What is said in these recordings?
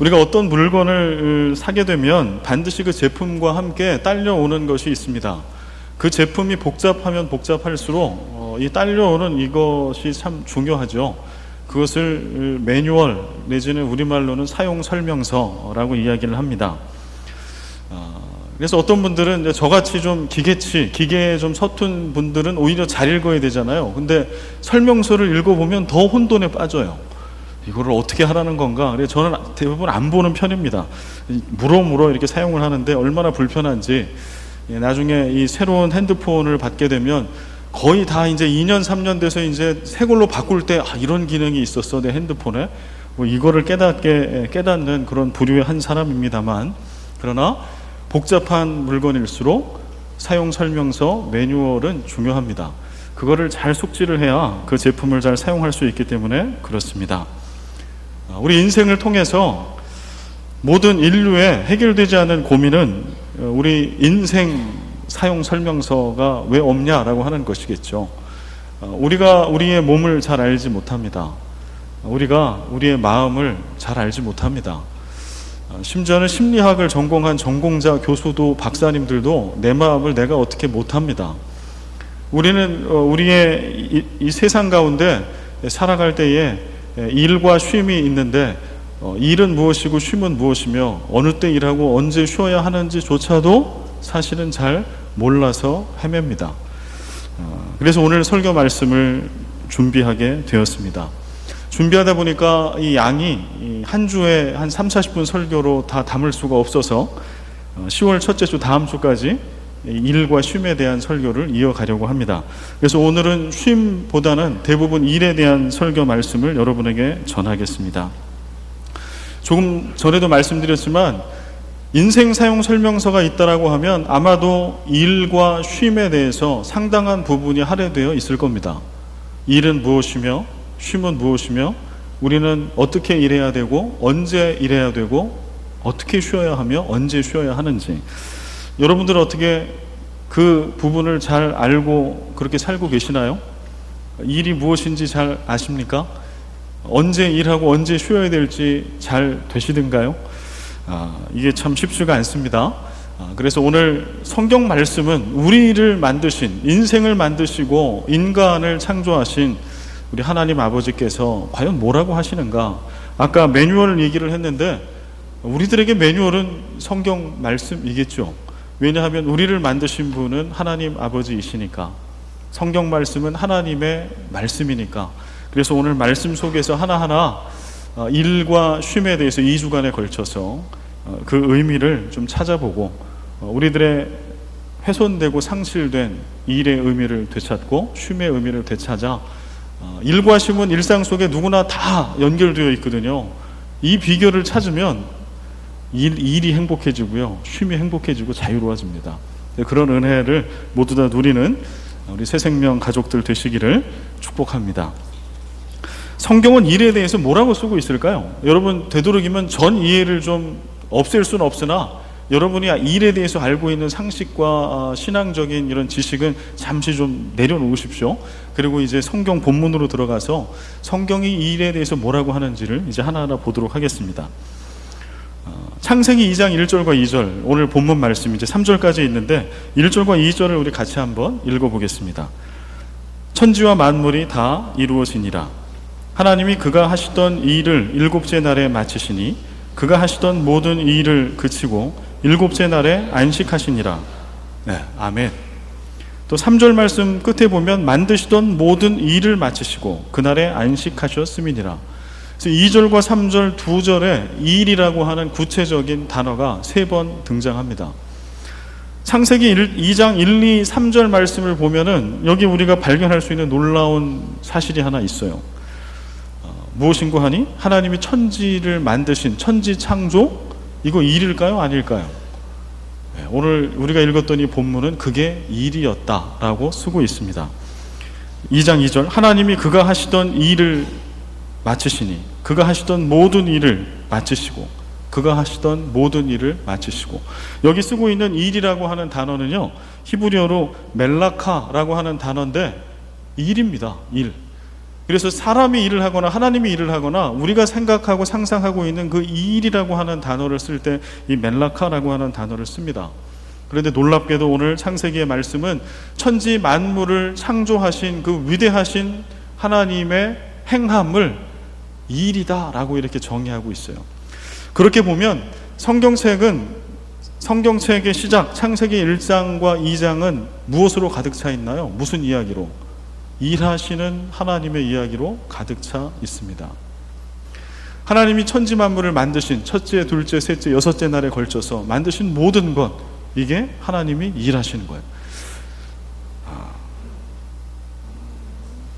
우리가 어떤 물건을 사게 되면 반드시 그 제품과 함께 딸려오는 것이 있습니다. 그 제품이 복잡하면 복잡할수록 이 딸려오는 이것이 참 중요하죠. 그것을 매뉴얼 내지는 우리말로는 사용 설명서라고 이야기를 합니다. 그래서 어떤 분들은 저같이 좀 기계에 좀 서툰 분들은 오히려 잘 읽어야 되잖아요. 근데 설명서를 읽어보면 더 혼돈에 빠져요. 이거를 어떻게 하라는 건가? 그래서 저는 대부분 안 보는 편입니다. 물어 이렇게 사용을 하는데 얼마나 불편한지. 나중에 이 새로운 핸드폰을 받게 되면 거의 다 이제 2년 3년 돼서 이제 새 걸로 바꿀 때 이런 기능이 있었어 내 핸드폰에, 뭐 이거를 깨닫는 그런 부류의 한 사람입니다만, 그러나 복잡한 물건일수록 사용 설명서 매뉴얼은 중요합니다. 그거를 잘 숙지를 해야 그 제품을 잘 사용할 수 있기 때문에 그렇습니다. 우리 인생을 통해서 모든 인류의 해결되지 않은 고민은 우리 인생 사용 설명서가 왜 없냐라고 하는 것이겠죠. 우리가 우리의 몸을 잘 알지 못합니다. 우리가 우리의 마음을 잘 알지 못합니다. 심지어는 심리학을 전공한 전공자 교수도 박사님들도 내 마음을 내가 어떻게 못합니다. 우리는 우리의 이 세상 가운데 살아갈 때에 일과 쉼이 있는데 일은 무엇이고 쉼은 무엇이며 어느 때 일하고 언제 쉬어야 하는지조차도 사실은 잘 몰라서 헤맵니다. 그래서 오늘 설교 말씀을 준비하게 되었습니다. 준비하다 보니까 이 양이 한 주에 한 30-40분 설교로 다 담을 수가 없어서 10월 첫째 주 다음 주까지 일과 쉼에 대한 설교를 이어가려고 합니다. 그래서 오늘은 쉼보다는 대부분 일에 대한 설교 말씀을 여러분에게 전하겠습니다. 조금 전에도 말씀드렸지만 인생 사용 설명서가 있다라고 하면 아마도 일과 쉼에 대해서 상당한 부분이 할애되어 있을 겁니다. 일은 무엇이며 쉼은 무엇이며 우리는 어떻게 일해야 되고 언제 일해야 되고 어떻게 쉬어야 하며 언제 쉬어야 하는지, 여러분들은 어떻게 그 부분을 잘 알고 그렇게 살고 계시나요? 일이 무엇인지 잘 아십니까? 언제 일하고 언제 쉬어야 될지 잘 되시던가요? 이게 참 쉽지가 않습니다. 그래서 오늘 성경 말씀은 우리를 만드신, 인생을 만드시고 인간을 창조하신 우리 하나님 아버지께서 과연 뭐라고 하시는가? 아까 매뉴얼 얘기를 했는데 우리들에게 매뉴얼은 성경 말씀이겠죠. 왜냐하면 우리를 만드신 분은 하나님 아버지이시니까, 성경 말씀은 하나님의 말씀이니까. 그래서 오늘 말씀 속에서 하나하나 일과 쉼에 대해서 2주간에 걸쳐서 그 의미를 좀 찾아보고 우리들의 훼손되고 상실된 일의 의미를 되찾고 쉼의 의미를 되찾아, 일과 쉼은 일상 속에 누구나 다 연결되어 있거든요. 이 비결을 찾으면 일이 행복해지고요, 쉼이 행복해지고 자유로워집니다. 그런 은혜를 모두 다 누리는 우리 새생명 가족들 되시기를 축복합니다. 성경은 일에 대해서 뭐라고 쓰고 있을까요? 여러분 되도록이면 전 이해를 좀 없앨 수는 없으나 여러분이 일에 대해서 알고 있는 상식과 신앙적인 이런 지식은 잠시 좀 내려놓으십시오. 그리고 이제 성경 본문으로 들어가서 성경이 이 일에 대해서 뭐라고 하는지를 이제 하나하나 보도록 하겠습니다. 창세기 2장 1절과 2절, 오늘 본문 말씀 이제 3절까지 있는데 1절과 2절을 우리 같이 한번 읽어보겠습니다. 천지와 만물이 다 이루어지니라. 하나님이 그가 하시던 일을 일곱째 날에 마치시니 그가 하시던 모든 일을 그치고 일곱째 날에 안식하시니라. 네, 아멘. 또 3절 말씀 끝에 보면 만드시던 모든 일을 마치시고 그날에 안식하셨음이니라. 그래서 2절과 3절 두 절에 일이라고 하는 구체적인 단어가 3번 등장합니다. 창세기 2장 1, 2, 3절 말씀을 보면은 여기 우리가 발견할 수 있는 놀라운 사실이 하나 있어요. 무엇인고 하니 하나님이 천지를 만드신 천지 창조, 이거 일일까요? 아닐까요? 오늘 우리가 읽었던 이 본문은 그게 일이었다라고 쓰고 있습니다. 2장 2절, 하나님이 그가 하시던 일을 마치시니 그가 하시던 모든 일을 마치시고 그가 하시던 모든 일을 마치시고, 여기 쓰고 있는 일이라고 하는 단어는요 히브리어로 멜라카라고 하는 단어인데 일입니다. 일. 그래서 사람이 일을 하거나 하나님이 일을 하거나 우리가 생각하고 상상하고 있는 그 일이라고 하는 단어를 쓸 때 이 멜라카라고 하는 단어를 씁니다. 그런데 놀랍게도 오늘 창세기의 말씀은 천지 만물을 창조하신 그 위대하신 하나님의 행함을 일이다라고 이렇게 정의하고 있어요. 그렇게 보면 성경책의 시작 창세기 1장과 2장은 무엇으로 가득 차 있나요? 무슨 이야기로? 일하시는 하나님의 이야기로 가득 차 있습니다. 하나님이 천지 만물을 만드신 첫째, 둘째, 셋째, 여섯째 날에 걸쳐서 만드신 모든 것, 이게 하나님이 일하시는 거예요.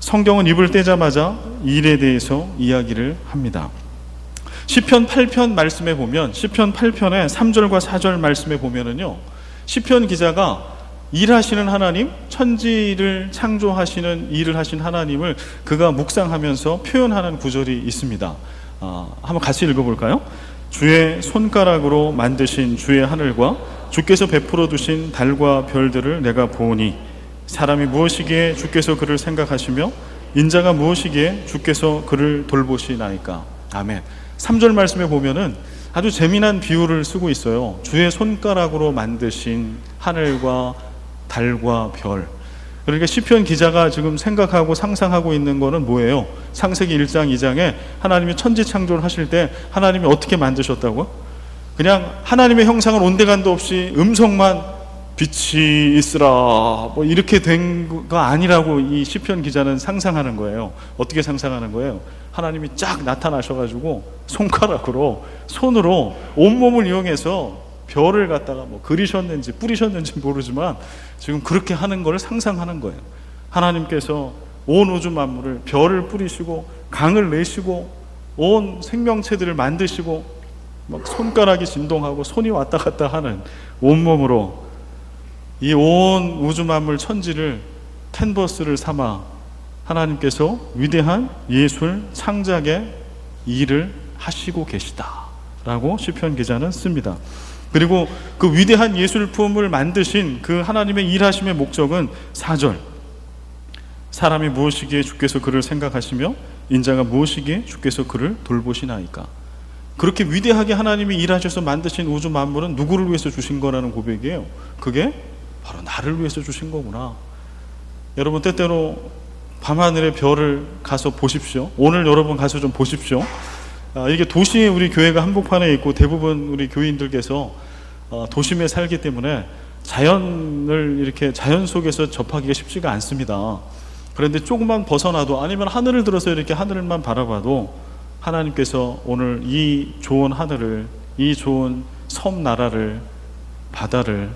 성경은 입을 떼자마자 일에 대해서 이야기를 합니다. 시편 8편 말씀에 보면 시편 8편의 3절과 4절 말씀에 보면은요, 시편 기자가 일하시는 하나님, 천지를 창조하시는 일을 하신 하나님을 그가 묵상하면서 표현하는 구절이 있습니다. 한번 같이 읽어볼까요? 주의 손가락으로 만드신 주의 하늘과 주께서 베풀어 두신 달과 별들을 내가 보니 사람이 무엇이기에 주께서 그를 생각하시며 인자가 무엇이기에 주께서 그를 돌보시나이까. 아멘. 3절 말씀에 보면은 아주 재미난 비유를 쓰고 있어요. 주의 손가락으로 만드신 하늘과 달과 별. 그러니까 시편 기자가 지금 생각하고 상상하고 있는 거는 뭐예요? 창세기 1장 2장에 하나님이 천지 창조를 하실 때 하나님이 어떻게 만드셨다고요? 그냥 하나님의 형상을 온데간도 없이 음성만 빛이 있으라 뭐 이렇게 된 거 아니라고 이 시편 기자는 상상하는 거예요. 어떻게 상상하는 거예요? 하나님이 쫙 나타나셔가지고 손으로 온몸을 이용해서 별을 갖다가 뭐 그리셨는지 뿌리셨는지 모르지만 지금 그렇게 하는 걸 상상하는 거예요. 하나님께서 온 우주 만물을 별을 뿌리시고 강을 내시고 온 생명체들을 만드시고 막 손가락이 진동하고 손이 왔다 갔다 하는 온몸으로 이 온 우주 만물 천지를 캔버스를 삼아 하나님께서 위대한 예술 창작의 일을 하시고 계시다라고 시편 기자는 씁니다. 그리고 그 위대한 예술품을 만드신 그 하나님의 일하심의 목적은 4절, 사람이 무엇이기에 주께서 그를 생각하시며 인자가 무엇이기에 주께서 그를 돌보시나이까. 그렇게 위대하게 하나님이 일하셔서 만드신 우주 만물은 누구를 위해서 주신 거라는 고백이에요. 그게 바로 나를 위해서 주신 거구나. 여러분, 때때로 밤하늘의 별을 가서 보십시오. 오늘 여러분 가서 좀 보십시오. 이게 도시에 우리 교회가 한복판에 있고 대부분 우리 교인들께서 도심에 살기 때문에 자연을 이렇게 자연 속에서 접하기가 쉽지가 않습니다. 그런데 조금만 벗어나도 아니면 하늘을 들어서 이렇게 하늘만 바라봐도 하나님께서 오늘 이 좋은 하늘을, 이 좋은 섬 나라를, 바다를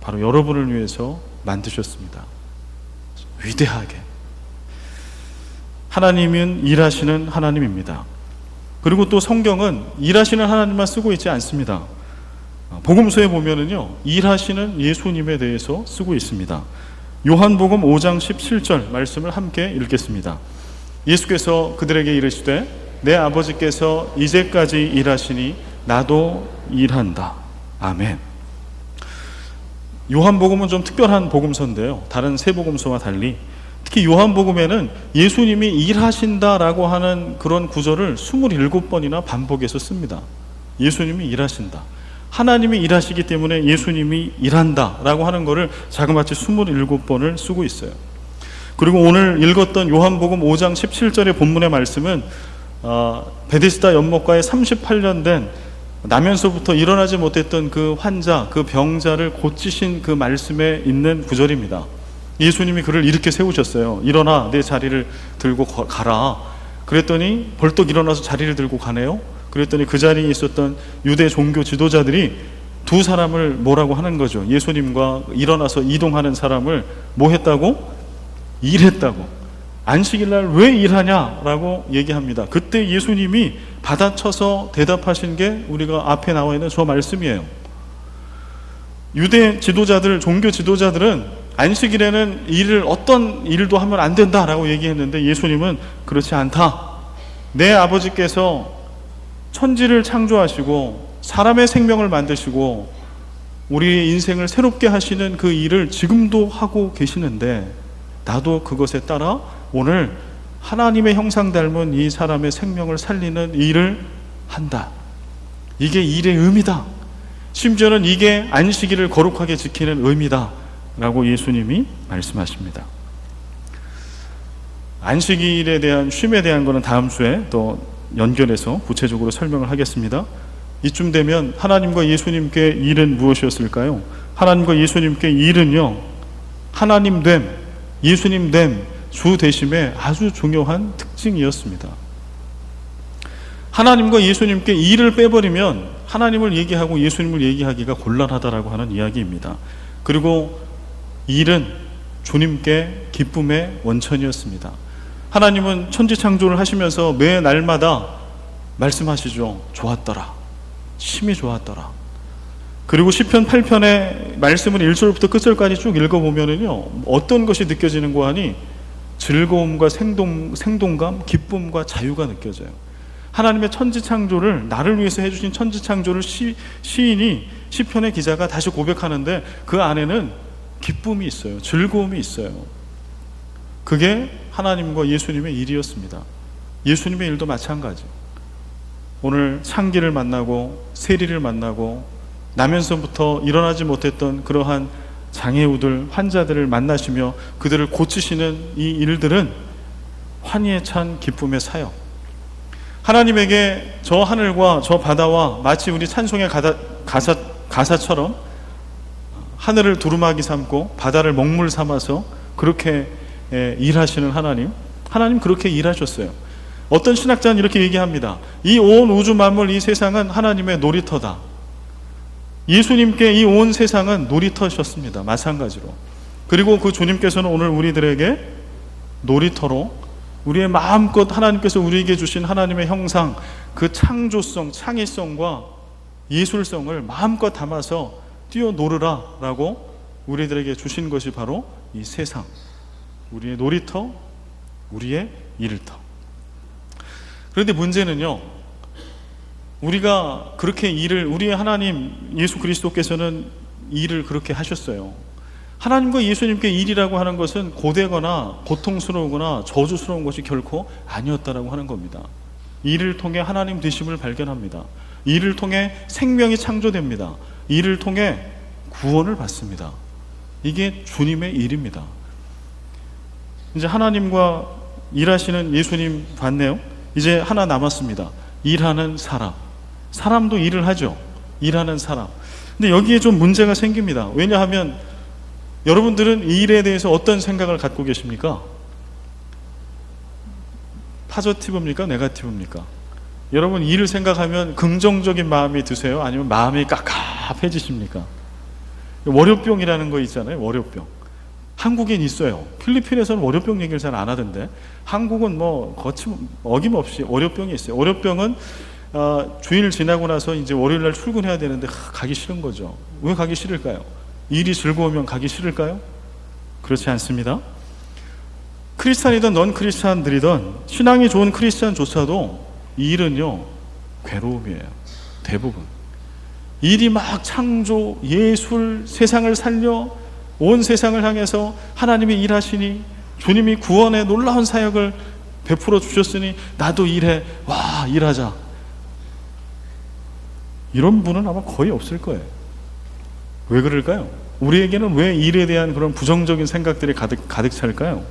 바로 여러분을 위해서 만드셨습니다. 위대하게. 하나님은 일하시는 하나님입니다. 그리고 또 성경은 일하시는 하나님만 쓰고 있지 않습니다. 복음서에 보면은요, 일하시는 예수님에 대해서 쓰고 있습니다. 요한복음 5장 17절 말씀을 함께 읽겠습니다. 예수께서 그들에게 이르시되 내 아버지께서 이제까지 일하시니 나도 일한다. 아멘. 요한복음은 좀 특별한 복음서인데요, 다른 세 복음서와 달리 특히 요한복음에는 예수님이 일하신다라고 하는 그런 구절을 27번이나 반복해서 씁니다. 예수님이 일하신다. 하나님이 일하시기 때문에 예수님이 일한다라고 하는 것을 자그마치 27번을 쓰고 있어요. 그리고 오늘 읽었던 요한복음 5장 17절의 본문의 말씀은 베데스다 연못가에 38년 된 나면서부터 일어나지 못했던 그 환자, 그 병자를 고치신 그 말씀에 있는 구절입니다. 예수님이 그를 이렇게 세우셨어요. 일어나 내 자리를 들고 가라. 그랬더니 벌떡 일어나서 자리를 들고 가네요. 그랬더니 그 자리에 있었던 유대 종교 지도자들이 두 사람을 뭐라고 하는 거죠. 예수님과 일어나서 이동하는 사람을 뭐 했다고? 일했다고. 안식일날 왜 일하냐라고 얘기합니다. 그때 예수님이 받아쳐서 대답하신 게 우리가 앞에 나와 있는 저 말씀이에요. 유대 지도자들, 종교 지도자들은 안식일에는 어떤 일도 하면 안 된다라고 얘기했는데 예수님은 그렇지 않다. 내 아버지께서 천지를 창조하시고 사람의 생명을 만드시고 우리의 인생을 새롭게 하시는 그 일을 지금도 하고 계시는데 나도 그것에 따라 오늘 하나님의 형상 닮은 이 사람의 생명을 살리는 일을 한다. 이게 일의 의미다. 심지어는 이게 안식일을 거룩하게 지키는 의미다 라고 예수님이 말씀하십니다. 안식일에 대한 쉼에 대한 것은 다음 주에 또 연결해서 구체적으로 설명을 하겠습니다. 이쯤 되면 하나님과 예수님께 일은 무엇이었을까요? 하나님과 예수님께 일은요, 하나님 됨, 예수님 됨, 주 되심의 아주 중요한 특징이었습니다. 하나님과 예수님께 일을 빼버리면 하나님을 얘기하고 예수님을 얘기하기가 곤란하다라고 하는 이야기입니다. 그리고 일은 주님께 기쁨의 원천이었습니다. 하나님은 천지창조를 하시면서 매 날마다 말씀하시죠. 좋았더라. 심히 좋았더라. 그리고 시편 8편의 말씀을 1절부터 끝절까지 쭉 읽어보면은요, 어떤 것이 느껴지는가 하니 즐거움과 생동감, 기쁨과 자유가 느껴져요. 하나님의 천지창조를, 나를 위해서 해주신 천지창조를 시인이, 시편의 기자가 다시 고백하는데 그 안에는 기쁨이 있어요. 즐거움이 있어요. 그게 하나님과 예수님의 일이었습니다. 예수님의 일도 마찬가지. 오늘 창기를 만나고 세리를 만나고 나면서부터 일어나지 못했던 그러한 장애우들, 환자들을 만나시며 그들을 고치시는 이 일들은 환희에 찬 기쁨의 사역. 하나님에게 저 하늘과 저 바다와 마치 우리 찬송의 가사처럼 하늘을 두루마기 삼고 바다를 먹물 삼아서 그렇게 일하시는 하나님 그렇게 일하셨어요. 어떤 신학자는 이렇게 얘기합니다. 이 온 우주 만물, 이 세상은 하나님의 놀이터다. 예수님께 이 온 세상은 놀이터셨습니다. 마찬가지로. 그리고 그 주님께서는 오늘 우리들에게 놀이터로 우리의 마음껏 하나님께서 우리에게 주신 하나님의 형상, 그 창조성, 창의성과 예술성을 마음껏 담아서 뛰어놀으라 라고 우리들에게 주신 것이 바로 이 세상, 우리의 놀이터, 우리의 일터. 그런데 문제는요, 우리가 그렇게 우리의 하나님 예수 그리스도께서는 일을 그렇게 하셨어요. 하나님과 예수님께 일이라고 하는 것은 고되거나 고통스러우거나 저주스러운 것이 결코 아니었다라고 하는 겁니다. 일을 통해 하나님 되심을 발견합니다. 일을 통해 생명이 창조됩니다. 일을 통해 구원을 받습니다. 이게 주님의 일입니다. 이제 하나님과 일하시는 예수님 봤네요. 이제 하나 남았습니다. 일하는 사람. 사람도 일을 하죠. 일하는 사람. 근데 여기에 좀 문제가 생깁니다. 왜냐하면 여러분들은 이 일에 대해서 어떤 생각을 갖고 계십니까? 파저티브입니까? 네거티브입니까? 여러분 일을 생각하면 긍정적인 마음이 드세요? 아니면 마음이 깝깝해지십니까? 월요병이라는 거 있잖아요. 월요병. 한국엔 있어요. 필리핀에서는 월요병 얘기를 잘 안 하던데 한국은 뭐 어김없이 월요병이 있어요. 월요병은 주일 지나고 나서 이제 월요일날 출근해야 되는데 가기 싫은 거죠. 왜 가기 싫을까요? 일이 즐거우면 가기 싫을까요? 그렇지 않습니다. 크리스찬이든 넌 크리스찬들이든 신앙이 좋은 크리스찬조차도 이 일은요 괴로움이에요. 대부분 일이 막 창조, 예술, 세상을 살려 온 세상을 향해서 하나님이 일하시니 주님이 구원의 놀라운 사역을 베풀어 주셨으니 나도 일해. 와, 일하자. 이런 분은 아마 거의 없을 거예요. 왜 그럴까요? 우리에게는 왜 일에 대한 그런 부정적인 생각들이 가득 찰까요?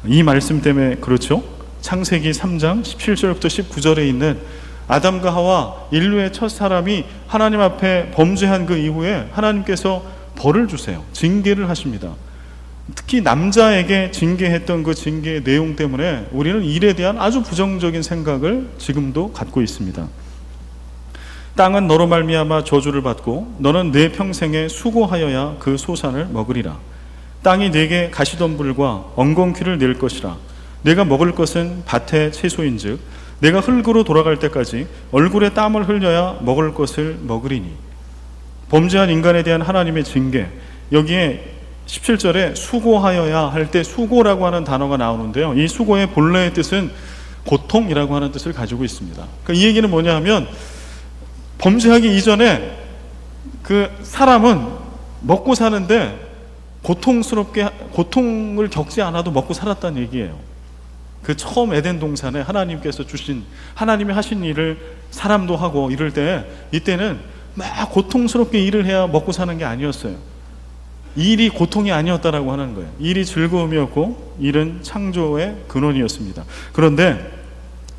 이 말씀 때문에 그렇죠. 창세기 3장 17절부터 19절에 있는 아담과 하와 인류의 첫 사람이 하나님 앞에 범죄한 그 이후에 하나님께서 벌을 주세요. 징계를 하십니다. 특히 남자에게 징계했던 그 징계의 내용 때문에 우리는 일에 대한 아주 부정적인 생각을 지금도 갖고 있습니다. 땅은 너로 말미암아 저주를 받고 너는 내 평생에 수고하여야 그 소산을 먹으리라. 땅이 내게 가시덤불과 엉겅퀴를 낼 것이라. 내가 먹을 것은 밭의 채소인즉 내가 흙으로 돌아갈 때까지 얼굴에 땀을 흘려야 먹을 것을 먹으리니. 범죄한 인간에 대한 하나님의 징계, 여기에 17절에 수고하여야 할 때 수고라고 하는 단어가 나오는데요, 이 수고의 본래의 뜻은 고통이라고 하는 뜻을 가지고 있습니다. 그러니까 이 얘기는 뭐냐 하면 범죄하기 이전에 그 사람은 먹고 사는데 고통을 겪지 않아도 먹고 살았다는 얘기예요. 그 처음 에덴 동산에 하나님께서 주신, 하나님이 하신 일을 사람도 하고 이럴 때, 이때는 막 고통스럽게 일을 해야 먹고 사는 게 아니었어요. 일이 고통이 아니었다라고 하는 거예요. 일이 즐거움이었고 일은 창조의 근원이었습니다. 그런데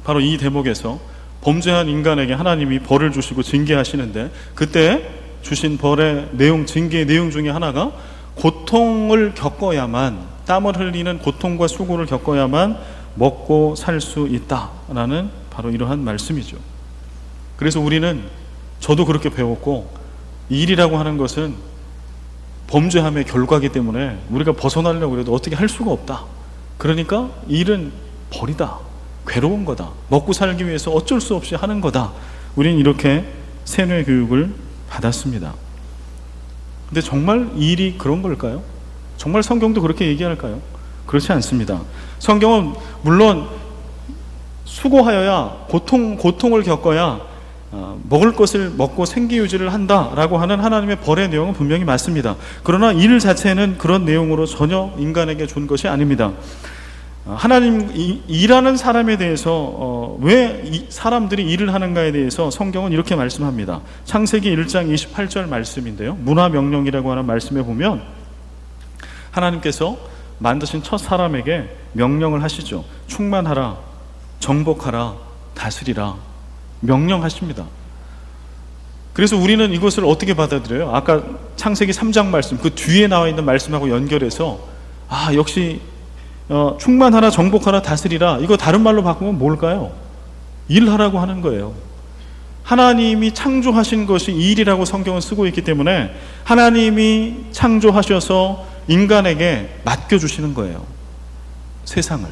바로 이 대목에서 범죄한 인간에게 하나님이 벌을 주시고 징계하시는데, 그때 주신 벌의 내용, 징계의 내용 중에 하나가 고통을 겪어야만, 땀을 흘리는 고통과 수고를 겪어야만 먹고 살 수 있다라는 바로 이러한 말씀이죠. 그래서 우리는, 저도 그렇게 배웠고, 일이라고 하는 것은 범죄함의 결과이기 때문에 우리가 벗어나려고 해도 어떻게 할 수가 없다. 그러니까 일은 벌이다, 괴로운 거다, 먹고 살기 위해서 어쩔 수 없이 하는 거다. 우리는 이렇게 세뇌 교육을 받았습니다. 근데 정말 일이 그런 걸까요? 정말 성경도 그렇게 얘기할까요? 그렇지 않습니다. 성경은 물론 수고하여야, 고통을 겪어야 먹을 것을 먹고 생기 유지를 한다라고 하는 하나님의 벌의 내용은 분명히 맞습니다. 그러나 일 자체는 그런 내용으로 전혀 인간에게 준 것이 아닙니다. 하나님, 일하는 사람에 대해서 왜 사람들이 일을 하는가에 대해서 성경은 이렇게 말씀합니다. 창세기 1장 28절 말씀인데요, 문화명령이라고 하는 말씀에 보면 하나님께서 만드신 첫 사람에게 명령을 하시죠. 충만하라, 정복하라, 다스리라, 명령하십니다. 그래서 우리는 이것을 어떻게 받아들여요? 아까 창세기 3장 말씀, 그 뒤에 나와 있는 말씀하고 연결해서, 역시 충만하라, 정복하라, 다스리라, 이거 다른 말로 바꾸면 뭘까요? 일하라고 하는 거예요. 하나님이 창조하신 것이 일이라고 성경은 쓰고 있기 때문에 하나님이 창조하셔서 인간에게 맡겨주시는 거예요, 세상을.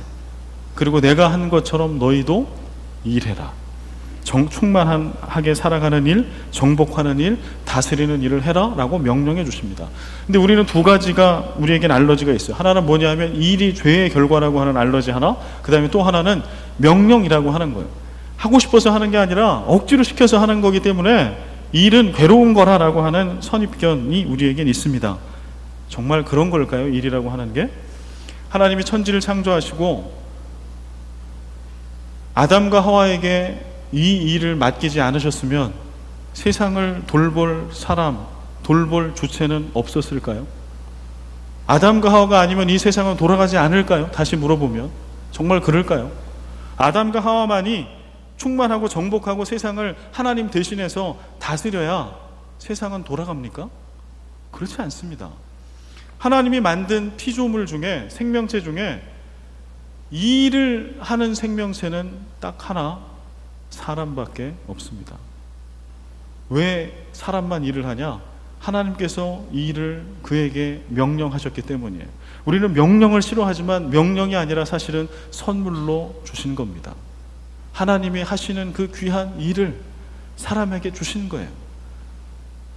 그리고 내가 한 것처럼 너희도 일해라. 충만하게 살아가는 일, 정복하는 일, 다스리는 일을 해라 라고 명령해 주십니다. 근데 우리는 두 가지가 우리에겐 알러지가 있어요. 하나는 뭐냐면 일이 죄의 결과라고 하는 알러지 하나, 그 다음에 또 하나는 명령이라고 하는 거예요. 하고 싶어서 하는 게 아니라 억지로 시켜서 하는 거기 때문에 일은 괴로운 거라라고 하는 선입견이 우리에겐 있습니다. 정말 그런 걸까요? 일이라고 하는 게? 하나님이 천지를 창조하시고 아담과 하와에게 이 일을 맡기지 않으셨으면 세상을 돌볼 사람, 돌볼 주체는 없었을까요? 아담과 하와가 아니면 이 세상은 돌아가지 않을까요? 다시 물어보면 정말 그럴까요? 아담과 하와만이 충만하고 정복하고 세상을 하나님 대신해서 다스려야 세상은 돌아갑니까? 그렇지 않습니다. 하나님이 만든 피조물 중에, 생명체 중에 이 일을 하는 생명체는 딱 하나, 사람밖에 없습니다. 왜 사람만 일을 하냐? 하나님께서 이 일을 그에게 명령하셨기 때문이에요. 우리는 명령을 싫어하지만 명령이 아니라 사실은 선물로 주신 겁니다. 하나님이 하시는 그 귀한 일을 사람에게 주신 거예요.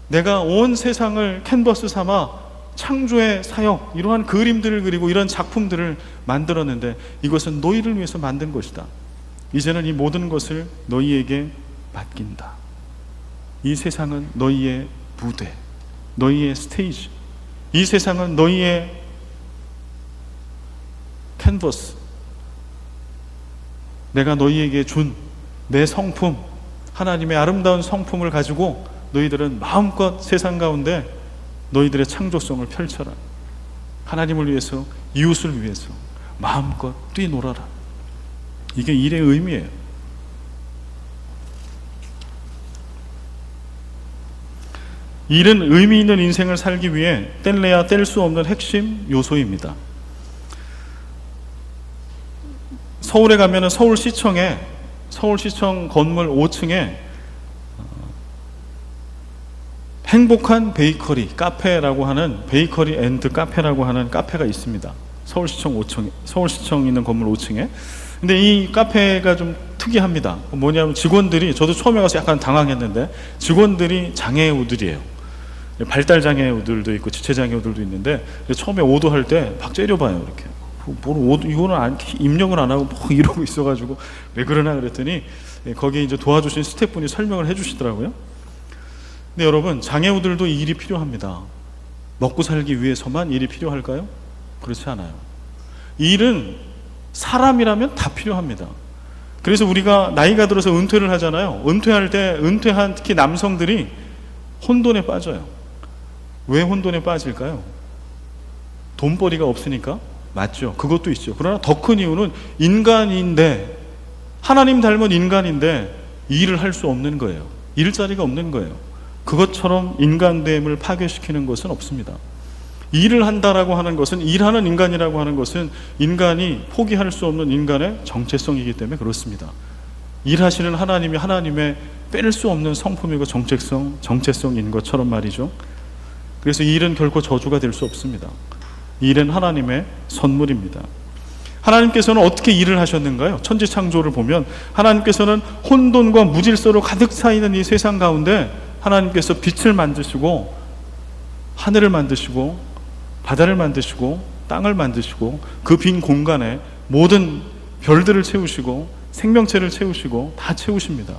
내가 온 세상을 캔버스 삼아 창조의 사역, 이러한 그림들을 그리고 이런 작품들을 만들었는데 이것은 너희를 위해서 만든 것이다. 이제는 이 모든 것을 너희에게 맡긴다. 이 세상은 너희의 무대, 너희의 스테이지, 이 세상은 너희의 캔버스, 내가 너희에게 준 내 성품, 하나님의 아름다운 성품을 가지고 너희들은 마음껏 세상 가운데 너희들의 창조성을 펼쳐라. 하나님을 위해서, 이웃을 위해서 마음껏 뛰놀아라. 이게 일의 의미예요. 일은 의미 있는 인생을 살기 위해 뗄래야 뗄 수 없는 핵심 요소입니다. 서울에 가면은 서울시청 건물 5층에 행복한 베이커리 카페라고 하는, 베이커리 앤드 카페라고 하는 카페가 있습니다. 서울시청 있는 건물 5층에. 근데 이 카페가 좀 특이합니다. 뭐냐면 직원들이, 저도 처음에 가서 약간 당황했는데 직원들이 장애우들이에요. 발달 장애우들도 있고 지체 장애우들도 있는데 처음에 오더할 때 막 째려봐요. 이렇게 이거는 입력을 안 하고 뭐 이러고 있어가지고 왜 그러나 그랬더니 거기 이제 도와주신 스태프분이 설명을 해주시더라고요. 근데 여러분, 장애우들도 이 일이 필요합니다. 먹고 살기 위해서만 일이 필요할까요? 그렇지 않아요. 일은 사람이라면 다 필요합니다. 그래서 우리가 나이가 들어서 은퇴를 하잖아요. 은퇴할 때 은퇴한 특히 남성들이 혼돈에 빠져요. 왜 혼돈에 빠질까요? 돈벌이가 없으니까? 맞죠. 그것도 있죠. 그러나 더 큰 이유는 인간인데, 하나님 닮은 인간인데 일을 할 수 없는 거예요. 일자리가 없는 거예요. 그것처럼 인간됨을 파괴시키는 것은 없습니다. 일을 한다라고 하는 것은, 일하는 인간이라고 하는 것은 인간이 포기할 수 없는 인간의 정체성이기 때문에 그렇습니다. 일하시는 하나님이 하나님의 뺄 수 없는 성품이고 정체성인 것처럼 말이죠. 그래서 일은 결코 저주가 될 수 없습니다. 일은 하나님의 선물입니다. 하나님께서는 어떻게 일을 하셨는가요? 천지창조를 보면 하나님께서는 혼돈과 무질서로 가득 차있는 이 세상 가운데 하나님께서 빛을 만드시고 하늘을 만드시고 바다를 만드시고 땅을 만드시고 그 빈 공간에 모든 별들을 채우시고 생명체를 채우시고 다 채우십니다.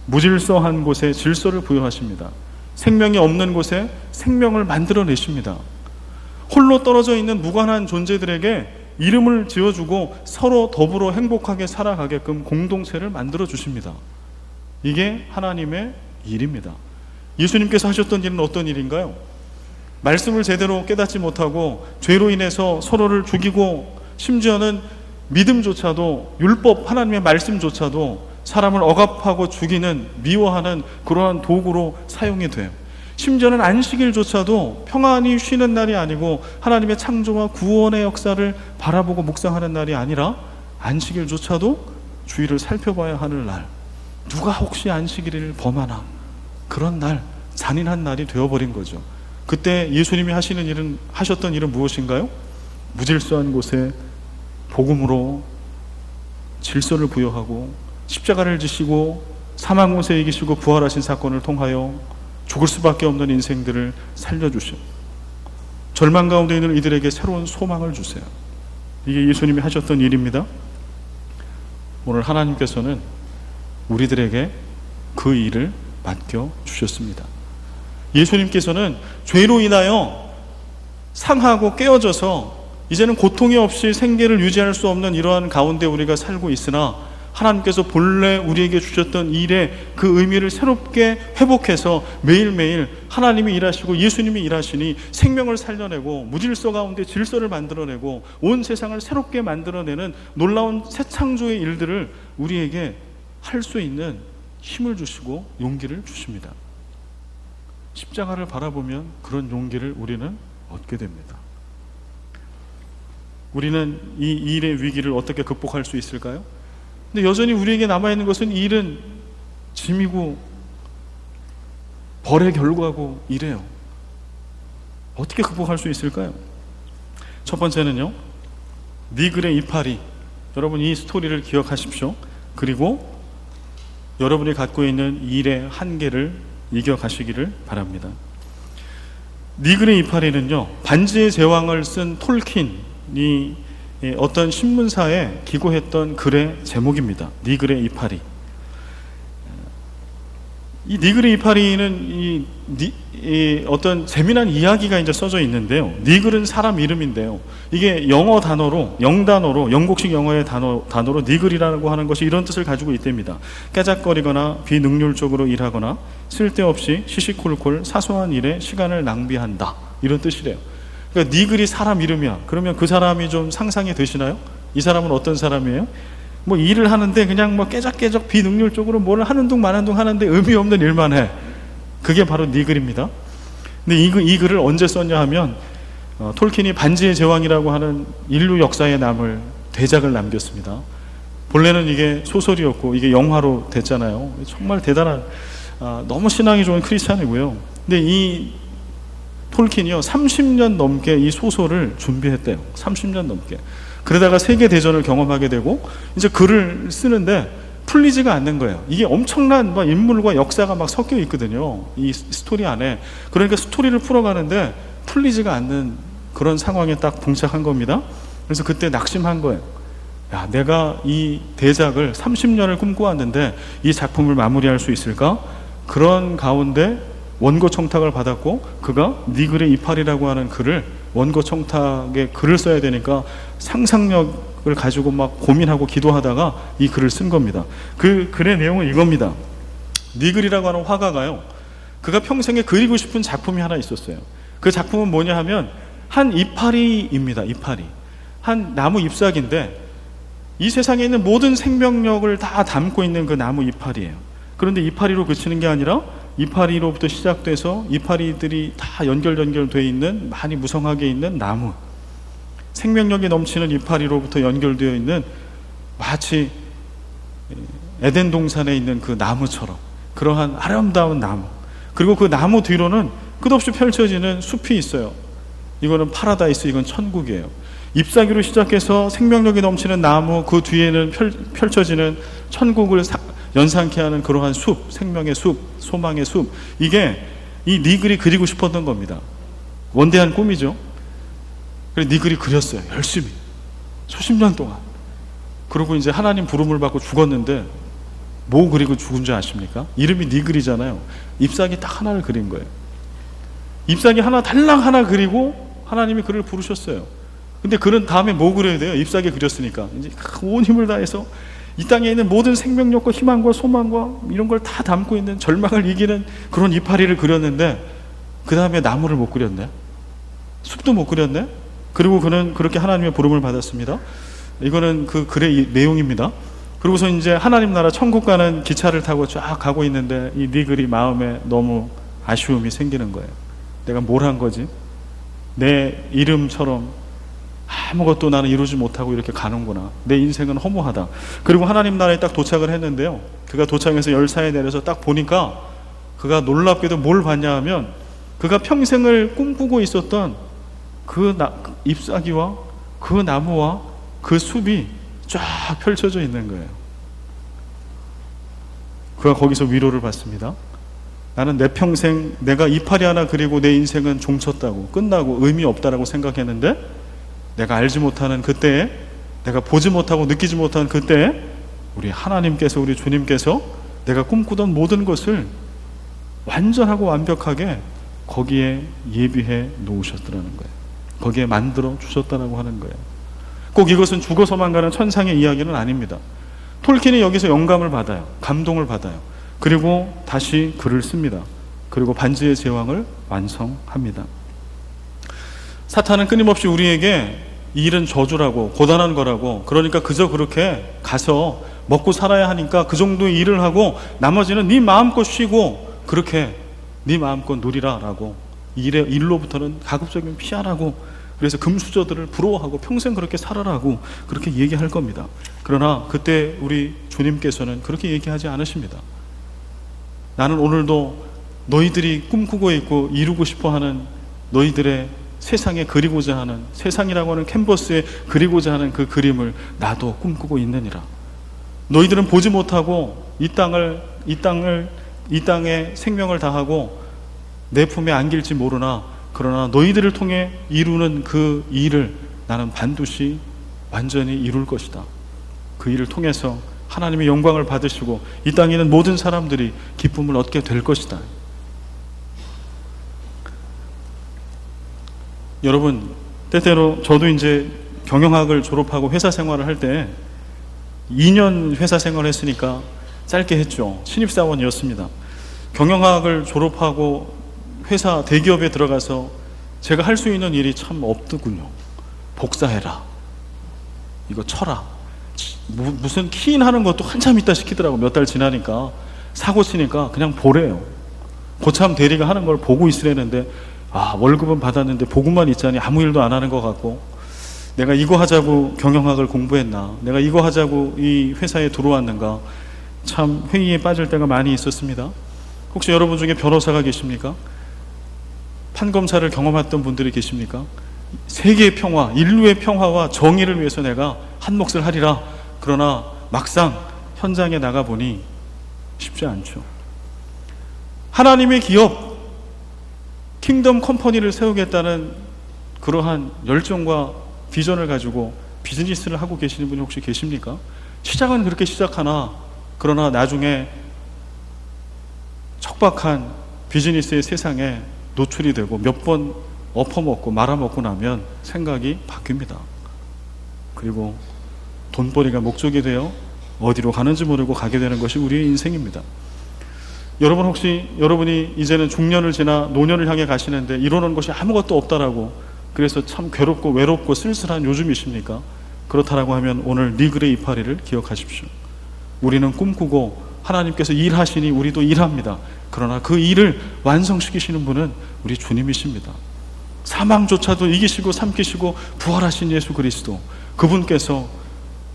무질서한 곳에 질서를 부여하십니다. 생명이 없는 곳에 생명을 만들어내십니다. 홀로 떨어져 있는 무관한 존재들에게 이름을 지어주고 서로 더불어 행복하게 살아가게끔 공동체를 만들어 주십니다. 이게 하나님의 일입니다. 예수님께서 하셨던 일은 어떤 일인가요? 말씀을 제대로 깨닫지 못하고 죄로 인해서 서로를 죽이고, 심지어는 믿음조차도, 율법 하나님의 말씀조차도 사람을 억압하고 죽이는, 미워하는 그러한 도구로 사용이 돼요. 심지어는 안식일조차도 평안히 쉬는 날이 아니고 하나님의 창조와 구원의 역사를 바라보고 묵상하는 날이 아니라 안식일조차도 주의를 살펴봐야 하는 날, 누가 혹시 안식일을 범하나, 그런 날, 잔인한 날이 되어버린 거죠. 그때 예수님이 하셨던 일은 무엇인가요? 무질서한 곳에 복음으로 질서를 부여하고 십자가를 지시고 사망 권세 이기시고 부활하신 사건을 통하여 죽을 수밖에 없는 인생들을 살려주시오. 절망 가운데 있는 이들에게 새로운 소망을 주세요. 이게 예수님이 하셨던 일입니다. 오늘 하나님께서는 우리들에게 그 일을 맡겨주셨습니다. 예수님께서는 죄로 인하여 상하고 깨어져서 이제는 고통이 없이 생계를 유지할 수 없는 이러한 가운데 우리가 살고 있으나, 하나님께서 본래 우리에게 주셨던 일의 그 의미를 새롭게 회복해서 매일매일 하나님이 일하시고 예수님이 일하시니 생명을 살려내고 무질서 가운데 질서를 만들어내고 온 세상을 새롭게 만들어내는 놀라운 새 창조의 일들을 우리에게 할 수 있는 힘을 주시고 용기를 주십니다. 십자가를 바라보면 그런 용기를 우리는 얻게 됩니다. 우리는 이 일의 위기를 어떻게 극복할 수 있을까요? 근데 여전히 우리에게 남아있는 것은 일은 짐이고 벌의 결과고 이래요. 어떻게 극복할 수 있을까요? 첫 번째는요, 니글의 이파리. 여러분 이 스토리를 기억하십시오. 그리고 여러분이 갖고 있는 일의 한계를 이겨가시기를 바랍니다. 니글의 이파리는요, 반지의 제왕을 쓴 톨킨이 어떤 신문사에 기고했던 글의 제목입니다. 니글의 이파리. 이 니글의 이파리는 어떤 재미난 이야기가 이제 써져 있는데요. 니글은 사람 이름인데요. 이게 영어 단어로, 영단어로, 영국식 영어의 단어로 니글이라고 하는 것이 이런 뜻을 가지고 있답니다. 깨작거리거나 비능률적으로 일하거나 쓸데없이 시시콜콜 사소한 일에 시간을 낭비한다, 이런 뜻이래요. 그러니까 니글이 사람 이름이야. 그러면 그 사람이 좀 상상이 되시나요? 이 사람은 어떤 사람이에요? 뭐 일을 하는데 그냥 뭐 깨작깨작 비능률적으로 뭘 하는 둥 마는 둥 하는데 의미 없는 일만 해. 그게 바로 니글입니다. 근데 이 글을 언제 썼냐 하면 톨킨이 반지의 제왕이라고 하는 인류 역사에 남을 대작을 남겼습니다. 본래는 이게 소설이었고 이게 영화로 됐잖아요. 정말 대단한, 너무 신앙이 좋은 크리스찬이고요. 근데 이 톨킨이요, 30년 넘게 이 소설을 준비했대요. 30년 넘게. 그러다가 세계대전을 경험하게 되고 이제 글을 쓰는데 풀리지가 않는 거예요. 이게 엄청난 막 인물과 역사가 막 섞여 있거든요, 이 스토리 안에. 그러니까 스토리를 풀어가는데 풀리지가 않는 그런 상황에 딱 봉착한 겁니다. 그래서 그때 낙심한 거예요. 야, 내가 이 대작을 30년을 꿈꿔왔는데 이 작품을 마무리할 수 있을까? 그런 가운데 원고 청탁을 받았고, 그가 니글의 이파리라고 하는 글을, 원고 청탁에 글을 써야 되니까 상상력 생명력을 가지고 막 고민하고 기도하다가 이 글을 쓴 겁니다. 그 글의 내용은 이겁니다. 니글이라고 하는 화가가요, 그가 평생에 그리고 싶은 작품이 하나 있었어요. 그 작품은 뭐냐 하면 한 이파리입니다. 이파리. 한 나무 잎사귀인데 이 세상에 있는 모든 생명력을 다 담고 있는 그 나무 이파리예요. 그런데 이파리로 그치는 게 아니라 이파리로부터 시작돼서 이파리들이 다 연결되어 있는, 많이 무성하게 있는 나무, 생명력이 넘치는 이파리로부터 연결되어 있는 마치 에덴 동산에 있는 그 나무처럼 그러한 아름다운 나무, 그리고 그 나무 뒤로는 끝없이 펼쳐지는 숲이 있어요. 이거는 파라다이스, 이건 천국이에요. 잎사귀로 시작해서 생명력이 넘치는 나무, 그 뒤에는 펼쳐지는 천국을 연상케 하는 그러한 숲, 생명의 숲, 소망의 숲. 이게 이 니글이 그리고 싶었던 겁니다. 원대한 꿈이죠. 그래서 니글이 그렸어요. 열심히 수십 년 동안. 그리고 이제 하나님 부름을 받고 죽었는데 뭐 그리고 죽은 줄 아십니까? 이름이 니글이잖아요. 잎사귀 딱 하나를 그린 거예요. 잎사귀 하나, 달랑 하나 그리고 하나님이 그를 부르셨어요. 근데 그런 다음에 뭐 그려야 돼요? 잎사귀 그렸으니까 이제 온 힘을 다해서 이 땅에 있는 모든 생명력과 희망과 소망과 이런 걸 다 담고 있는, 절망을 이기는 그런 이파리를 그렸는데 그 다음에 나무를 못 그렸네, 숲도 못 그렸네. 그리고 그는 그렇게 하나님의 부름을 받았습니다. 이거는 그 글의 내용입니다. 그리고서 이제 하나님 나라 천국 가는 기차를 타고 쫙 가고 있는데 이 니글이 마음에 너무 아쉬움이 생기는 거예요. 내가 뭘 한 거지? 내 이름처럼 아무것도 나는 이루지 못하고 이렇게 가는구나. 내 인생은 허무하다. 그리고 하나님 나라에 딱 도착을 했는데요, 그가 도착해서 열차에 내려서 딱 보니까 그가 놀랍게도 뭘 봤냐 하면 그가 평생을 꿈꾸고 있었던 그 잎사귀와 그 나무와 그 숲이 쫙 펼쳐져 있는 거예요. 그가 거기서 위로를 받습니다. 나는 내 평생 내가 이파리 하나 그리고 내 인생은 종쳤다고, 끝나고 의미 없다라고 생각했는데 내가 알지 못하는 그때에, 내가 보지 못하고 느끼지 못하는 그때에 우리 하나님께서, 우리 주님께서 내가 꿈꾸던 모든 것을 완전하고 완벽하게 거기에 예비해 놓으셨더라는 거예요. 거기에 만들어 주셨다라고 하는 거예요. 꼭 이것은 죽어서만 가는 천상의 이야기는 아닙니다. 톨킨이 여기서 영감을 받아요. 감동을 받아요. 그리고 다시 글을 씁니다. 그리고 반지의 제왕을 완성합니다. 사탄은 끊임없이 우리에게 이 일은 저주라고, 고단한 거라고, 그러니까 그저 그렇게 가서 먹고 살아야 하니까 그 정도의 일을 하고 나머지는 네 마음껏 쉬고 그렇게 네 마음껏 누리라 라고, 일로부터는 가급적이면 피하라고, 그래서 금수저들을 부러워하고 평생 그렇게 살아라고 그렇게 얘기할 겁니다. 그러나 그때 우리 주님께서는 그렇게 얘기하지 않으십니다. 나는 오늘도 너희들이 꿈꾸고 있고 이루고 싶어하는, 너희들의 세상에 그리고자 하는, 세상이라고 하는 캔버스에 그리고자 하는 그 그림을 나도 꿈꾸고 있느니라. 너희들은 보지 못하고 이 땅에 생명을 다하고 내 품에 안길지 모르나, 그러나 너희들을 통해 이루는 그 일을 나는 반드시 완전히 이룰 것이다. 그 일을 통해서 하나님의 영광을 받으시고 이 땅에 있는 모든 사람들이 기쁨을 얻게 될 것이다. 여러분, 때때로 저도 이제 경영학을 졸업하고 회사 생활을 할 때 2년 회사 생활을 했으니까 짧게 했죠. 신입사원이었습니다. 경영학을 졸업하고 회사 대기업에 들어가서 제가 할 수 있는 일이 참 없더군요. 복사해라, 이거 쳐라, 무슨 키인하는 것도 한참 있다 시키더라고. 몇 달 지나니까 사고 치니까 그냥 보래요. 고참 대리가 하는 걸 보고 있으려는데, 월급은 받았는데 보고만 있자니 아무 일도 안 하는 것 같고, 내가 이거 하자고 경영학을 공부했나, 내가 이거 하자고 이 회사에 들어왔는가, 참 회의에 빠질 때가 많이 있었습니다. 혹시 여러분 중에 변호사가 계십니까? 판검사를 경험했던 분들이 계십니까? 세계의 평화, 인류의 평화와 정의를 위해서 내가 한 몫을 하리라. 그러나 막상 현장에 나가보니 쉽지 않죠. 하나님의 기업, 킹덤 컴퍼니를 세우겠다는 그러한 열정과 비전을 가지고 비즈니스를 하고 계시는 분이 혹시 계십니까? 시작은 그렇게 시작하나, 그러나 나중에 척박한 비즈니스의 세상에 노출이 되고 몇 번 엎어먹고 말아먹고 나면 생각이 바뀝니다. 그리고 돈벌이가 목적이 되어 어디로 가는지 모르고 가게 되는 것이 우리의 인생입니다. 여러분 혹시 여러분이 이제는 중년을 지나 노년을 향해 가시는데 이루는 것이 아무것도 없다라고 그래서 참 괴롭고 외롭고 쓸쓸한 요즘이십니까? 그렇다라고 하면 오늘 니그레 이파리를 기억하십시오. 우리는 꿈꾸고 하나님께서 일하시니 우리도 일합니다. 그러나 그 일을 완성시키시는 분은 우리 주님이십니다. 사망조차도 이기시고 삼키시고 부활하신 예수 그리스도, 그분께서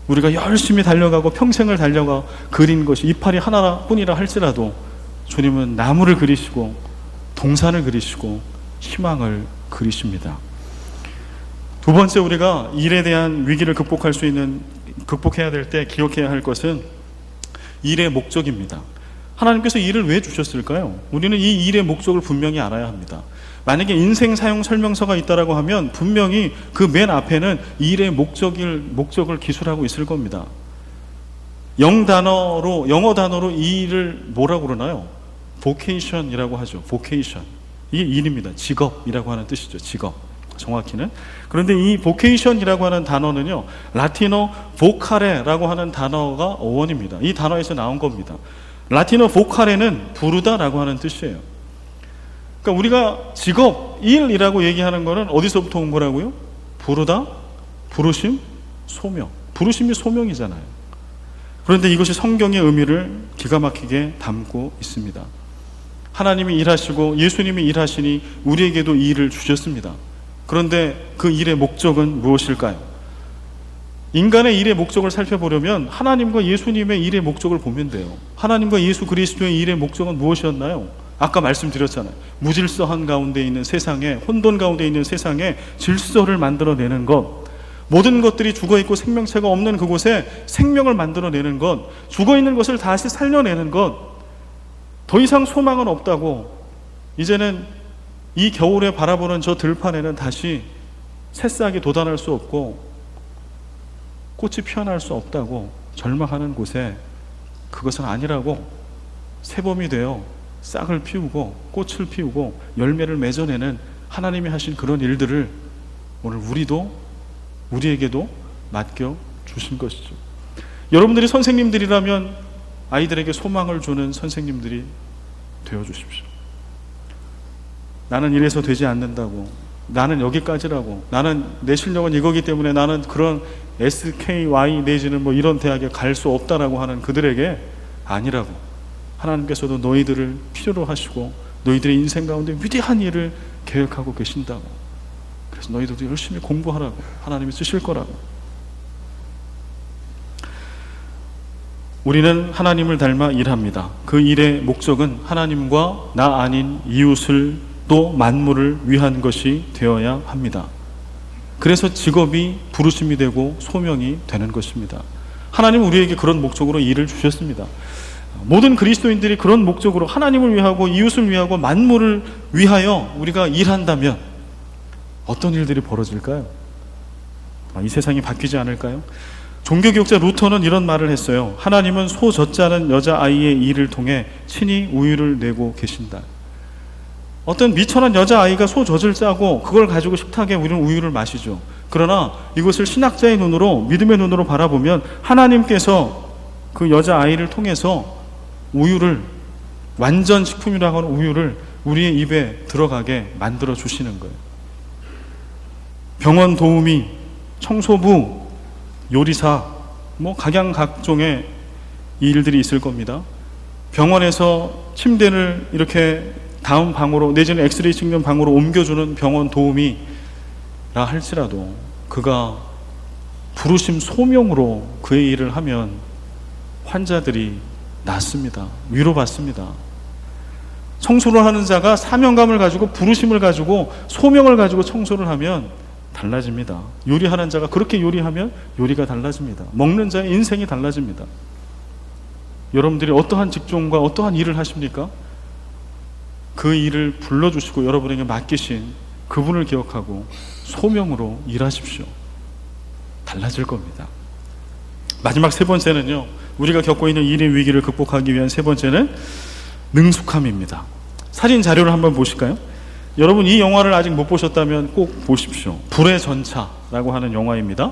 우리가 열심히 달려가고 평생을 달려가 그린 것이 이파리 하나뿐이라 할지라도 주님은 나무를 그리시고 동산을 그리시고 희망을 그리십니다. 두 번째, 우리가 일에 대한 위기를 극복해야 될 때 기억해야 할 것은 일의 목적입니다. 하나님께서 일을 왜 주셨을까요? 우리는 이 일의 목적을 분명히 알아야 합니다. 만약에 인생 사용 설명서가 있다라고 하면 분명히 그 맨 앞에는 일의 목적을 기술하고 있을 겁니다. 영어 단어로 이 일을 뭐라고 그러나요? vocation이라고 하죠. vocation. 이게 일입니다. 직업이라고 하는 뜻이죠. 직업. 정확히는. 그런데 이 vocation이라고 하는 단어는요, 라틴어 vocare라고 하는 단어가 어원입니다. 이 단어에서 나온 겁니다. 라틴어 vocare는 부르다라고 하는 뜻이에요. 그러니까 우리가 직업, 일이라고 얘기하는 거는 어디서부터 온 거라고요? 부르다, 부르심, 소명. 부르심이 소명이잖아요. 그런데 이것이 성경의 의미를 기가 막히게 담고 있습니다. 하나님이 일하시고 예수님이 일하시니 우리에게도 이 일을 주셨습니다. 그런데 그 일의 목적은 무엇일까요? 인간의 일의 목적을 살펴보려면 하나님과 예수님의 일의 목적을 보면 돼요. 하나님과 예수 그리스도의 일의 목적은 무엇이었나요? 아까 말씀드렸잖아요. 무질서한 가운데 있는 세상에, 혼돈 가운데 있는 세상에 질서를 만들어내는 것, 모든 것들이 죽어있고 생명체가 없는 그곳에 생명을 만들어내는 것, 죽어있는 것을 다시 살려내는 것, 더 이상 소망은 없다고, 이제는 이 겨울에 바라보는 저 들판에는 다시 새싹이 돋아날 수 없고 꽃이 피어날 수 없다고 절망하는 곳에 그것은 아니라고 새봄이 되어 싹을 피우고 꽃을 피우고 열매를 맺어내는 하나님이 하신 그런 일들을 오늘 우리에게도 맡겨주신 것이죠. 여러분들이 선생님들이라면 아이들에게 소망을 주는 선생님들이 되어주십시오. 나는 이래서 되지 않는다고, 나는 여기까지라고, 나는 내 실력은 이거기 때문에 나는 그런 SKY 내지는 뭐 이런 대학에 갈 수 없다라고 하는 그들에게 아니라고, 하나님께서도 너희들을 필요로 하시고 너희들의 인생 가운데 위대한 일을 계획하고 계신다고, 그래서 너희들도 열심히 공부하라고, 하나님이 쓰실 거라고. 우리는 하나님을 닮아 일합니다. 그 일의 목적은 하나님과 나 아닌 이웃을 또 만물을 위한 것이 되어야 합니다. 그래서 직업이 부르심이 되고 소명이 되는 것입니다. 하나님은 우리에게 그런 목적으로 일을 주셨습니다. 모든 그리스도인들이 그런 목적으로 하나님을 위하고 이웃을 위하고 만물을 위하여 우리가 일한다면 어떤 일들이 벌어질까요? 이 세상이 바뀌지 않을까요? 종교개혁자 루터는 이런 말을 했어요. 하나님은 소 젖자는 여자아이의 일을 통해 친히 우유를 내고 계신다. 어떤 미천한 여자아이가 소 젖을 짜고 그걸 가지고 식탁에 우리는 우유를 마시죠. 그러나 이것을 신학자의 눈으로, 믿음의 눈으로 바라보면 하나님께서 그 여자아이를 통해서 우유를, 완전 식품이라고 하는 우유를 우리의 입에 들어가게 만들어 주시는 거예요. 병원 도우미, 청소부, 요리사, 각양각종의 일들이 있을 겁니다. 병원에서 침대를 이렇게 다음 방으로 내지는 엑스레이 찍는 방으로 옮겨주는 병원 도우미라 할지라도 그가 부르심 소명으로 그의 일을 하면 환자들이 낫습니다. 위로받습니다. 청소를 하는 자가 사명감을 가지고 부르심을 가지고 소명을 가지고 청소를 하면 달라집니다. 요리하는 자가 그렇게 요리하면 요리가 달라집니다. 먹는 자의 인생이 달라집니다. 여러분들이 어떠한 직종과 어떠한 일을 하십니까? 그 일을 불러주시고 여러분에게 맡기신 그분을 기억하고 소명으로 일하십시오. 달라질 겁니다. 마지막 세 번째는요, 우리가 겪고 있는 일의 위기를 극복하기 위한 세 번째는 능숙함입니다. 사진 자료를 한번 보실까요? 여러분 이 영화를 아직 못 보셨다면 꼭 보십시오. 불의 전차라고 하는 영화입니다.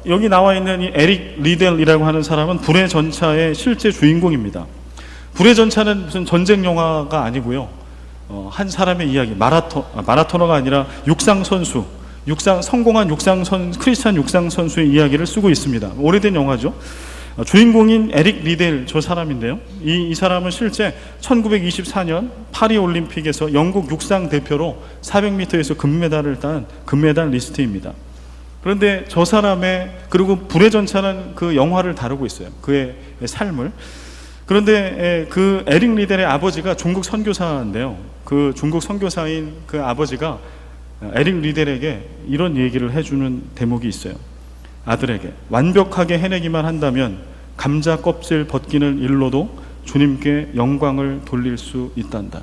여기 나와 있는 이 에릭 리델이라고 하는 사람은 불의 전차의 실제 주인공입니다. 불의 전차는 무슨 전쟁 영화가 아니고요. 한 사람의 이야기, 마라토너가 아니라 성공한 크리스찬 육상 선수의 이야기를 쓰고 있습니다. 오래된 영화죠. 주인공인 에릭 리델 저 사람인데요. 이 사람은 실제 1924년 파리 올림픽에서 영국 육상 대표로 400m에서 금메달을 딴 금메달리스트입니다. 그런데 저 사람의, 그리고 불의 전차는 그 영화를 다루고 있어요. 그의 삶을. 그런데 그 에릭 리델의 아버지가 중국 선교사인데요. 그 중국 선교사인 그 아버지가 에릭 리델에게 이런 얘기를 해주는 대목이 있어요. 아들에게 완벽하게 해내기만 한다면 감자 껍질 벗기는 일로도 주님께 영광을 돌릴 수 있단다.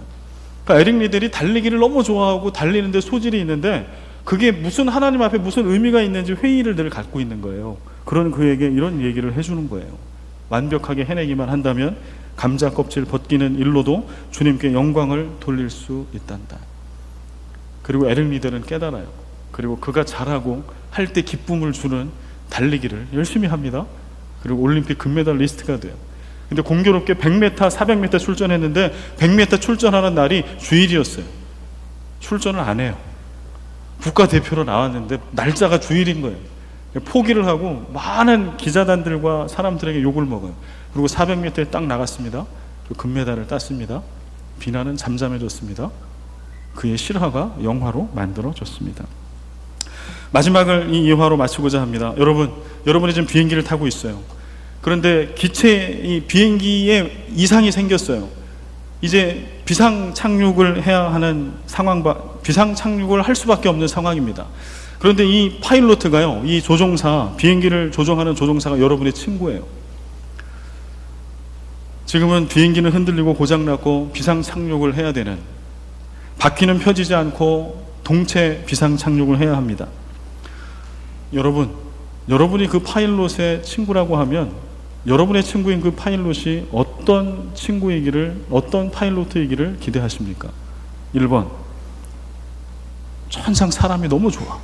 그러니까 에릭 리델이 달리기를 너무 좋아하고 달리는데 소질이 있는데 그게 무슨 하나님 앞에 무슨 의미가 있는지 회의를 늘 갖고 있는 거예요. 그런 그에게 이런 얘기를 해주는 거예요. 완벽하게 해내기만 한다면 감자 껍질 벗기는 일로도 주님께 영광을 돌릴 수 있단다. 그리고 에릭 리델은 깨달아요. 그리고 그가 잘하고 할 때 기쁨을 주는 달리기를 열심히 합니다. 그리고 올림픽 금메달리스트가 돼요. 근데 공교롭게 100m, 400m 출전했는데 100m 출전하는 날이 주일이었어요. 출전을 안 해요. 국가대표로 나왔는데 날짜가 주일인 거예요. 포기를 하고 많은 기자단들과 사람들에게 욕을 먹어요. 그리고 400m에 딱 나갔습니다. 금메달을 땄습니다. 비난은 잠잠해졌습니다. 그의 실화가 영화로 만들어졌습니다. 마지막을 이 예화로 마치고자 합니다. 여러분이 지금 비행기를 타고 있어요. 그런데 이 비행기에 이상이 생겼어요. 이제 비상 착륙을 해야 하는 비상 착륙을 할 수밖에 없는 상황입니다. 그런데 이 파일로트가요, 이 비행기를 조종하는 조종사가 여러분의 친구예요. 지금은 비행기는 흔들리고 고장났고 비상 착륙을 해야 되는, 바퀴는 펴지지 않고 동체 비상 착륙을 해야 합니다. 여러분이 그 파일럿의 친구라고 하면 여러분의 친구인 그 파일럿이 어떤 파일럿이기를 기대하십니까? 1번, 천상 사람이 너무 좋아,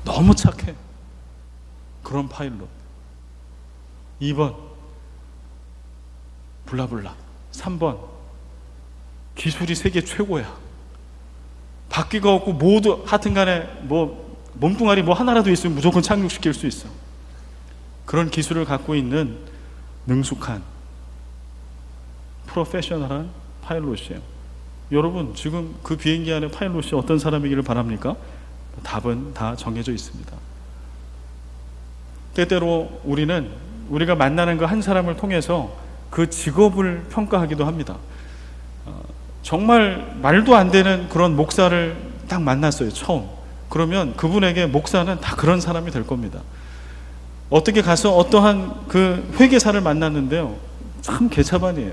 너무 착해, 그런 파일럿. 2번, 블라블라. 3번, 기술이 세계 최고야, 바퀴가 없고 모두 하여튼간에 몸뚱아리 하나라도 있으면 무조건 착륙시킬 수 있어. 그런 기술을 갖고 있는 능숙한 프로페셔널한 파일럿이에요. 여러분, 지금 그 비행기 안에 파일럿이 어떤 사람이기를 바랍니까? 답은 다 정해져 있습니다. 때때로 우리가 만나는 그 한 사람을 통해서 그 직업을 평가하기도 합니다. 정말 말도 안 되는 그런 목사를 딱 만났어요, 처음. 그러면 그분에게 목사는 다 그런 사람이 될 겁니다. 어떻게 가서 어떠한 그 회계사를 만났는데요, 참 개차반이에요.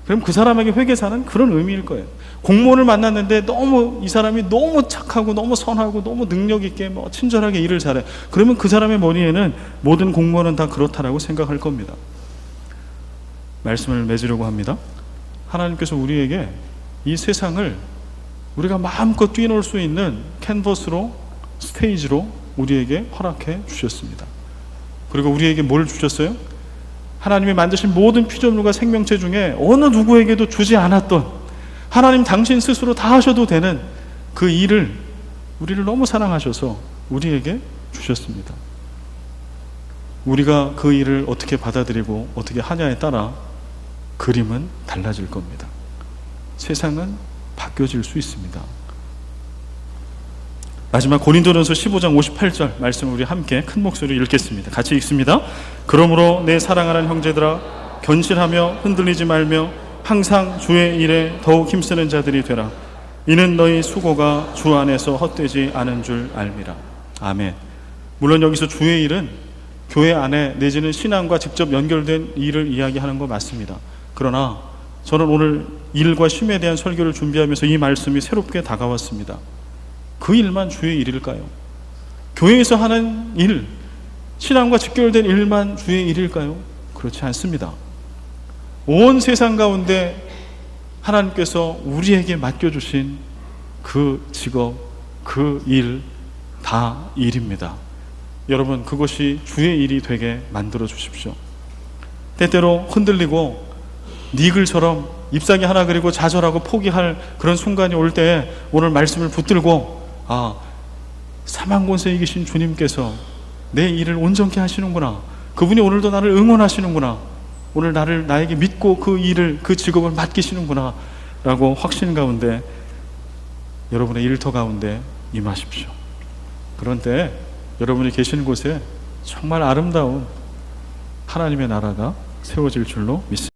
그럼 그 사람에게 회계사는 그런 의미일 거예요. 공무원을 만났는데 이 사람이 너무 착하고 너무 선하고 너무 능력 있게 친절하게 일을 잘해. 그러면 그 사람의 머리에는 모든 공무원은 다 그렇다라고 생각할 겁니다. 말씀을 맺으려고 합니다. 하나님께서 우리에게 이 세상을 우리가 마음껏 뛰놀 수 있는 캔버스로, 스테이지로 우리에게 허락해 주셨습니다. 그리고 우리에게 뭘 주셨어요? 하나님이 만드신 모든 피조물과 생명체 중에 어느 누구에게도 주지 않았던, 하나님 당신 스스로 다 하셔도 되는 그 일을, 우리를 너무 사랑하셔서 우리에게 주셨습니다. 우리가 그 일을 어떻게 받아들이고 어떻게 하냐에 따라 그림은 달라질 겁니다. 세상은 바뀌어질 수 있습니다. 마지막 고린도전서 15장 58절 말씀을 우리 함께 큰 목소리로 읽겠습니다. 같이 읽습니다. 그러므로 내 사랑하는 형제들아, 견실하며 흔들리지 말며 항상 주의 일에 더욱 힘쓰는 자들이 되라. 이는 너희 수고가 주 안에서 헛되지 않은 줄 알미라. 아멘. 물론 여기서 주의 일은 교회 안에 내지는 신앙과 직접 연결된 일을 이야기하는 거 맞습니다. 그러나 저는 오늘 일과 쉼에 대한 설교를 준비하면서 이 말씀이 새롭게 다가왔습니다. 그 일만 주의 일일까요? 교회에서 하는 일, 신앙과 직결된 일만 주의 일일까요? 그렇지 않습니다. 온 세상 가운데 하나님께서 우리에게 맡겨주신 그 직업, 그 일, 다 일입니다. 여러분 그것이 주의 일이 되게 만들어 주십시오. 때때로 흔들리고 니글처럼 잎사귀 하나 그리고 좌절하고 포기할 그런 순간이 올 때 오늘 말씀을 붙들고 사망권세에 계신 주님께서 내 일을 온전케 하시는구나, 그분이 오늘도 나를 응원하시는구나, 오늘 나에게 믿고 그 일을, 그 직업을 맡기시는구나 라고 확신 가운데 여러분의 일터 가운데 임하십시오. 그런 때 여러분이 계시는 곳에 정말 아름다운 하나님의 나라가 세워질 줄로 믿습니다.